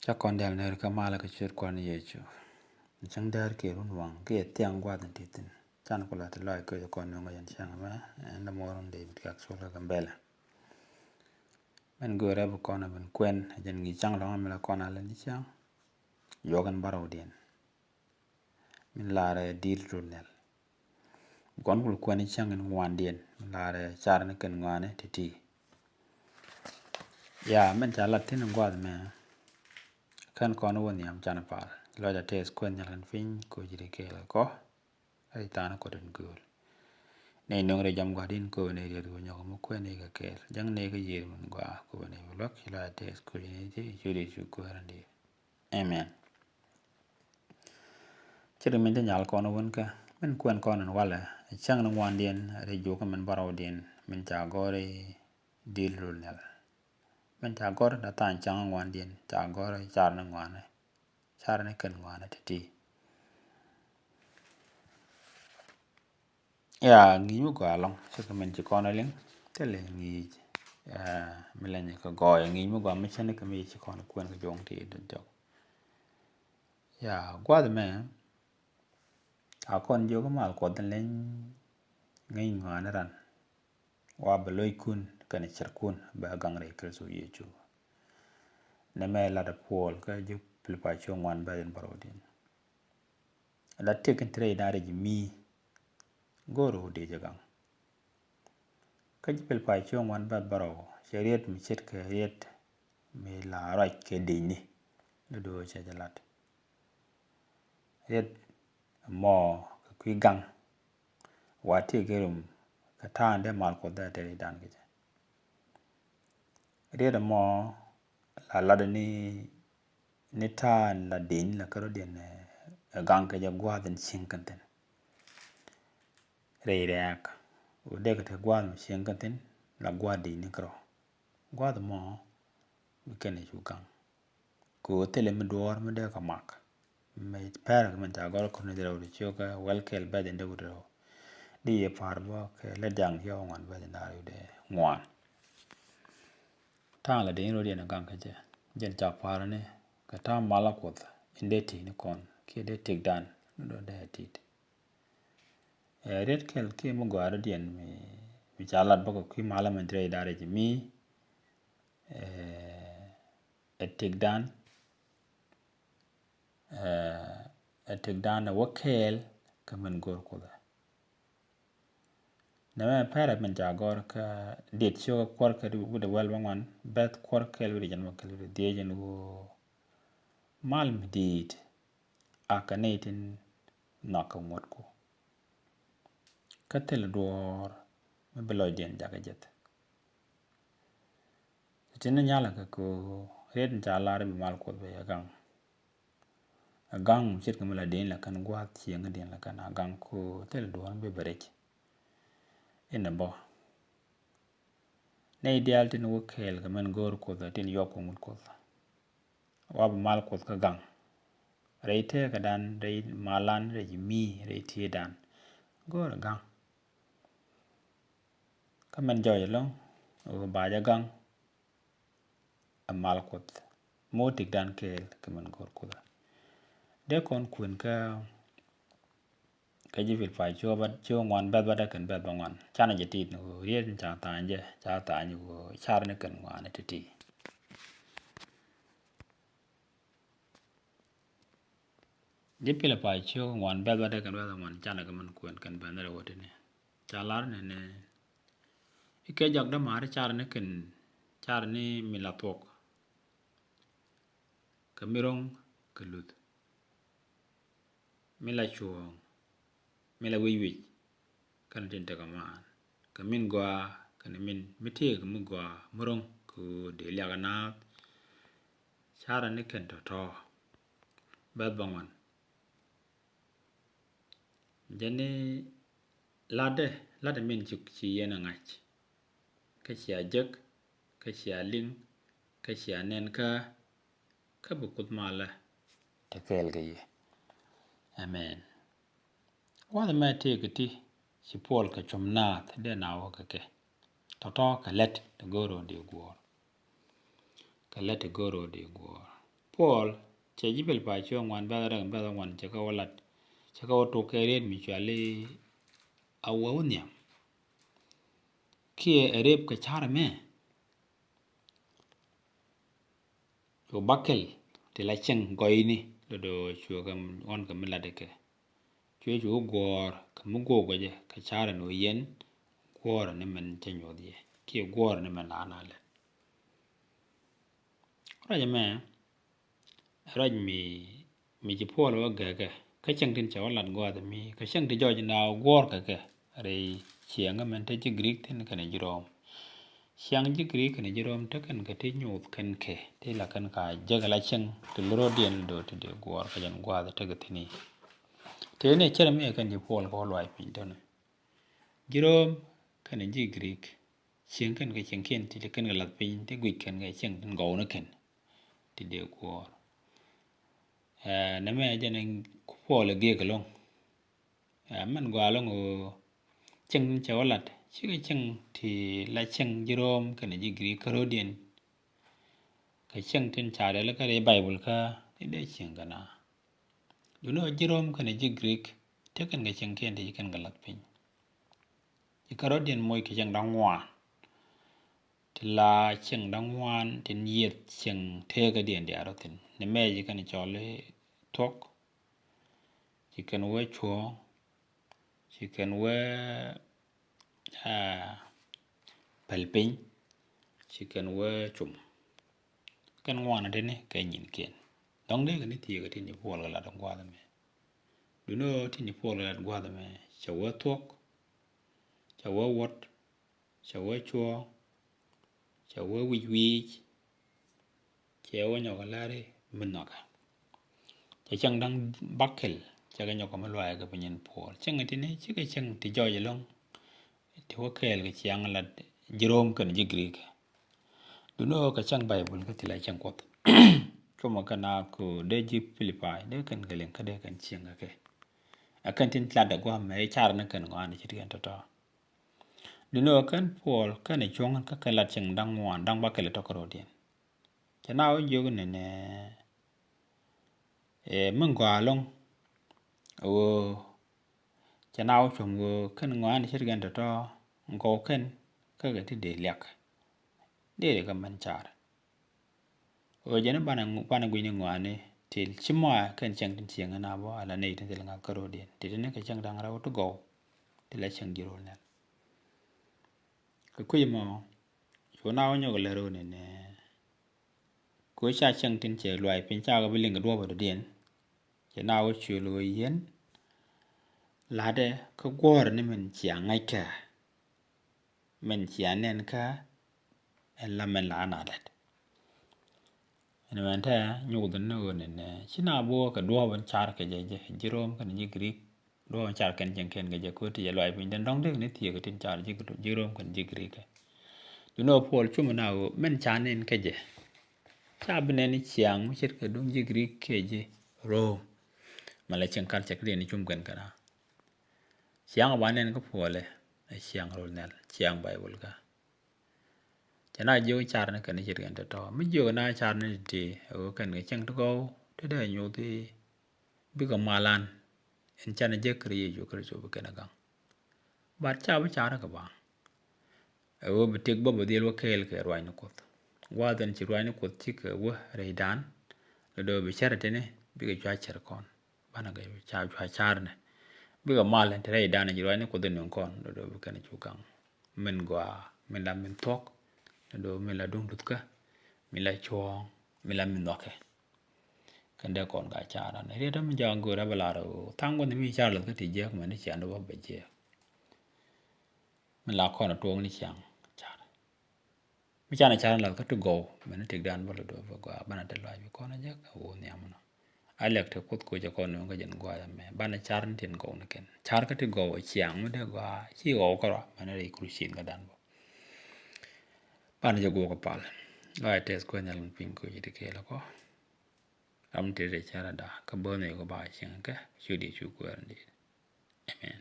Chakon del ner kamala ka chir kwan yechu. Chang dar ke run wang ke tiang gwa den titin. Chan kula te loy ko kon ngo yan chang ma na moron de kak so la gambela. Men go ra bu kon ben kwen jen gi chang lo ma la kon ala ni chang. Yogan baraw den. Min la re dir runel. Gon bul kwen chang en wan den. La re char ne ken ngane titi. Ya men chala tin ngwa me. Kan kono woni am chana pal lo ja tes kwen nyalan fin ko jiri ke la ko ai tana ko den gol ne nong re jam gwadin ko ne ri ru nyoko mo kwen ne ga ke jang ne ga yir mun gwa ko ne lok lo ja tes ko ne ji juri ju ko randi amen chiri min nyal kono won ka men kwen kono wala chang no wan den re ju ko men baraw den min ta gore dil ru nel men ta gore da tan chang wan den ta gore char na wan char ne ken wana titi ya ngi mu ga long se ko men ci kono ling tele ngi milanye ko go ngi mu ga mi chene ko mi ci kono kwen ko jong ti do jok ya gwa de me a kon jo ko mal ko den len ngi ngana ran wa ba loy kun kan cer kun ba gang re kreso yechu ne me la da pol ka ju plipa chong wan ba den barodin la teken tre da re mi goro de jagang ka jipel pa chong wan ba baro cheriet mi chet ke riet mi la right ke dini do che jalat riet mo ku gang wati gerum ka tande mal ko da te dan ge riet mo la ni ta la din la karo den gang ke ja gwa den sinkanten re reak o de ka gwa mi sinkanten la gwa di ni kro gwa de mo mi kene ju gang ko tele mi dor mi de ka mak me per mi ta gor ko ne de ro chu ka wel kel ba de ro di e par bo ke le dang yo ngan ba de na ru de ngwan ta la de ro de na gang ka je jen ta par ne ka ta mala ko inde ti ni kon ke de tik dan do de tit red kel ke mo gwa ro den mi chalat ba ko ki mala men tre da re mi etik dan na wakel kaman gor ko da na me para men ja gor ka dit sho kwar ka du de wel wan bet kwar kel wi jan wakel wi de jan wo mal mi dit akanetin nakamot ko katel dor me belo den jaga jet tin nyala ka ko red jala re mal ko be gang gang chit kamala den la kan gwa chieng den la kan gang ko tel dor be berech ina bo ne ideal tin wo kel ka men gor ko da tin yok ko mut ko wa mal ko ka gang reite ka dan re malan re mi re ti dan gor gang ka men joy lo o ba ja gang mal ko mo tik dan kel ka men gor ko da de kon kun ka jipil fa cho ba cho ngwan ba da kan ba ngwan chana je tit no rien cha ta nyu char ne kan ngwan ti jipil fa cho ngwan ba da kan ba ngwan chana ka man kun kan ba na ro ne cha lar ne ike jak da mar char ne milatok kamirong kalut mila chuong mila wiwi kan tin ta kaman kamin gwa kan min mitie ka mu gwa murong ku de lya na chara ne ken to ba bangwan jane lade min chuk chi yena ngach ka chia jak ka chia ling ka chia nen ka bukut mala ta kel ga ye amen wa da ma te ga ti si pol ka chomna de na wa ka ke to ka let to goro de gor ka let goro de gor Paul che jibel pa cho ngwan ba da ba ngwan che ka walat che ka to kere mi chale awu nya ki erep ka char me to bakel te la chen goini do chu gam on ka mila de ke chu gor ka mu go je ka char no yen gor ne men che nyo die ki gor ne men ana le ra me raj mi ji Paul wa ga ka chen tin cha walat go da mi ka chen ti jo ji na gor ka ke re chiang men te ji Greek tin ka ne jirom Siang ji Greek ne jirom ta kan ka te nyuth kan ke te la kan ka jaga la chen te loro dien do te de gwar ka jan gwa da ta ga tini te ne chere me kan ji Paul ko lwai pin to ne jirom kan ji Greek siang kan ka chen ken te kan ga lat pin te gwi kan ga chen kan go na kan te de gwar na me jan ko Paul ge ga long man gwa long o chen cha walat chi cái chân thì là chân Jerome cái này Greek Herodian cái chân trên trà đấy là cái Bible ka thì để chân cái nào you know Jerome cái này Greek thế cái chân kia thì cái lật pin cái Herodian mỗi cái chân đăng hoa thì là chân đăng hoa thì nhiệt chân thế cái điện để ở đó nên mấy cái này cho lấy thuốc chỉ cần uống chúa chỉ cần uống palpin chỉ cần uống chum cái ngoan ở đây này cái nhìn kiện đóng đấy cái này thì cái này Paul là đóng qua rồi đúng rồi thì Paul là đóng qua rồi cháu uống thuốc cháu uống what cháu uống chua cháu uống wí cháu uống nhỏ cái lá đấy mình nói cái chân đang buckle cho cái nhỏ cái loại cái bệnh nhân Paul chân cái này chứ cái chân thì cho gì luôn thì có cái chân là Jerome cái này Greek đúng rồi cái chân Bible cái thì lại chân quật Cuma kana ku deji Philippi de kan galen ka de kan chianga ke akan tin tlada gwa me char na kan ngwan chi kan to dino kan Paul kan e chong ka kala ching dang wan dang ba kele to ko dien chana o jogu ne mun gwa long o chana o chong go kan ngwan chi kan to ngo kan ka ga ti de lyak de ka man char o jena bana gwini ngwane til chimwa kan chang tin chiang na bo ala nei tin nga karo dien ti ne ka chang dang ra to go ti la chang giro ne ka kuyimo yo na onyo ga lero ne ko cha chang tin che lwai pin cha ga biling ga do bo dien che na o chu lo yen la de ka gor ne men chiang ngai ka men chiang nen ka la men la na dat ene ta nyugo no ne china bo ka do ban char ke je Jerome kan ji Greek do ban char kan jen ken ge ko ti loi bin den dong de ne ti ke tin char ji Jerome kan ji Greek you know Paul chuma na o men chan nen ke je cha bne ni chiang mu chit ke dong ji Greek ke je Rome mala chen kar che ke ni chum kan kana chiang ba nen ko pole chiang rol nel chiang Bible ka chana jo char na kan chit kan to mi jo na char na ti o kan ge chang to go te de nyu ti bi ga malan en chana je kri jo kri jo bi kana gang ba cha ba char ka ba o bi tek bo di lo kel ke rwai no ko wa den chi rwai no ko ti ke wo re dan do bi char te ne bi ga cha char kon bana ga cha char ne bi ga malan te re dan ji rwai no ko den kon do bi kana chu gang men gwa men la men tok do mi la dung dut ka mi la chong mi la min noke kan de kon ga chara ne re dam jang go ra bala ro tang ko ni mi char la ti je ko ni chan do ba je mi la ko na tong ni chang char mi chan char la ka to go mi na tik dan ba do ba ga bana de la bi ko na je ka wo ni amna alek te kut ko je ko no ga jen gwa ya me bana char ni tin go na ken char ka ti go chiang mi de gwa chi go ko ra ma na ri kru shin ga dan bo bana je go ko pal ai tes ko nyal pin ko yiti ke la ko am te re chara da ka bo ne ko ba chen ka chu di chu ko ndi amen